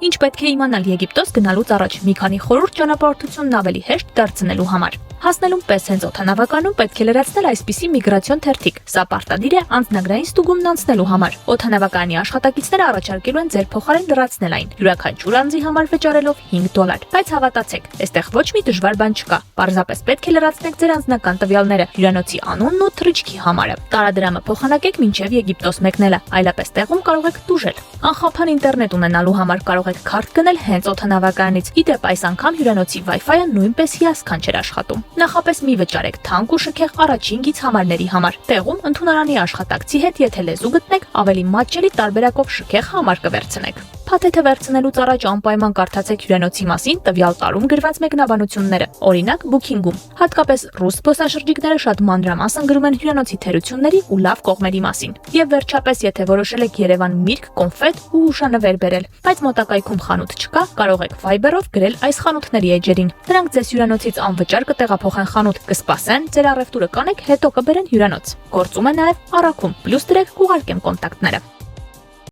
Ինչ պետք է իմանալ Եգիպտոս գնալուց առաջ մի քանի խորհուրդ ճանապարհորդությունն ավելի հեշտ դարձնելու համար։ Հասնելուն պես հենց օդանավականում պետք է լրացնել այսպիսի միգրացիոն թերթիկ։ Սա պարտադիր է անձնագրային ստուգումն անցնելու համար։ Օդանավակայանի աշխատակիցները առաջարկելու են ձեր փոխարեն լրացնել այն յուրաքանչյուր անձի համար վճարելով $5։ Բայց հավատացեք, այստեղ ոչ մի դժվար բան չկա։ Պարզապես պետք է լրացնեք ձեր անձնական տվյալները, հյուրանոցի անունն ու թռիչքի համարը։ Տարադրամը փոխանակեք մինչև Եգիպտոս մեկնելը, այլապես տեղում կարող եք տուժել։ Անխափան ինտերնետ ունենալու համար կարող եք քարտ գնել հենց օդանավակայանից։ Իդեպ այս անգամ հյուրանոցի Wi-Fi-ը նույնպես հիասքանչ էր աշխատում։ Նախապես մի վճարեք թանկ ու շքեղ առաջին գիծհամարների համար։ Տեղում ընդունարանի աշխատակցի հետ եթե լեզու գտնեք, ավելի մատչելի տարբերակով շքեղ համար կվերցնեք։ Փաթեթը վերցնելուց առաջ անպայման կարդացեք հյուրանոցի մասին տվյալ տարում գրված մեկնաբանությունները, օրինակ Booking-ում։ Հատկապես ռուս զբոսաշրջիկները շատ մանրամասն գրում են հյուրանոցի թերությունների ու լավ կողմերի մասին։ Եվ վերջապես, եթե որոշել եք Երևան միրգ, կոնֆետ ու հուշանվեր բերել, բայց մոտակայքում խանութ չկա, կարող եք Viber-ով գրել այս խանութների էջերին։ Նրանք ձեզ հյուրանոցից անվճար կտեղափոխեն խանութ, կսպասեն, ձեր առևտուրը կանեք, հետո կբերեն հյուրանոց։ Գործում է նաև առաքում։ Պլյուս դրեք, կուղարկեմ կոնտակտները։